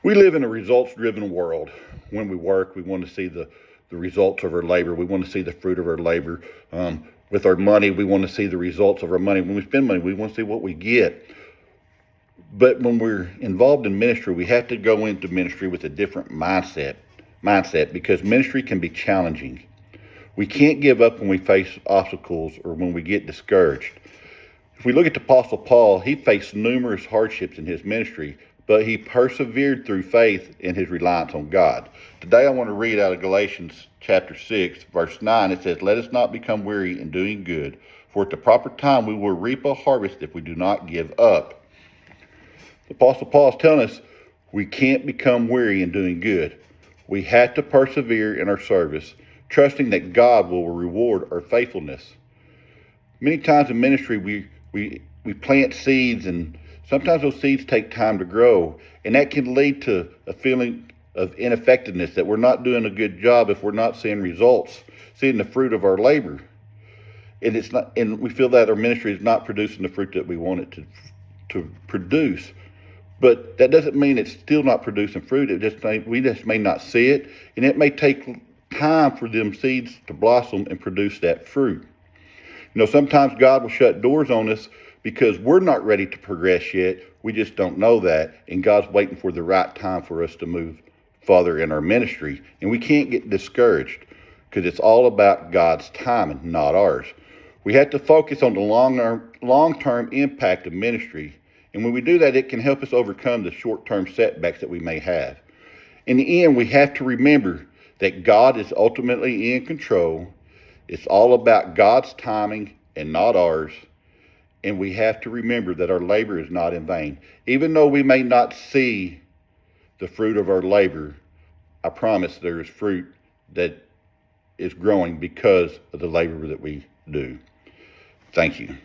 We live in a results-driven world. When we work, we want to see the results of our labor. We want to see the fruit of our labor. With our money, we want to see the results of our money. When we spend money, we want to see what we get. But when we're involved in ministry, we have to go into ministry with a different mindset because ministry can be challenging. We can't give up when we face obstacles or when we get discouraged. If we look at the Apostle Paul, he faced numerous hardships in his ministry, but he persevered through faith in his reliance on God. Today I want to read out of Galatians chapter 6, verse 9. It says, "Let us not become weary in doing good, for at the proper time we will reap a harvest if we do not give up." The Apostle Paul is telling us we can't become weary in doing good. We have to persevere in our service, trusting that God will reward our faithfulness. Many times in ministry, we plant seeds, and sometimes those seeds take time to grow, and that can lead to a feeling of ineffectiveness, that we're not doing a good job if we're not seeing results, seeing the fruit of our labor. And we feel that our ministry is not producing the fruit that we want it to produce. But that doesn't mean it's still not producing fruit. We just may not see it, and it may take time for them seeds to blossom and produce that fruit. Sometimes God will shut doors on us because we're not ready to progress yet. We just don't know that, and God's waiting for the right time for us to move farther in our ministry. And we can't get discouraged because it's all about God's timing, not ours. We have to focus on the long-term impact of ministry. And when we do that, it can help us overcome the short-term setbacks that we may have. In the end, we have to remember that God is ultimately in control. It's all about God's timing and not ours. And we have to remember that our labor is not in vain. Even though we may not see the fruit of our labor, I promise there is fruit that is growing because of the labor that we do. Thank you.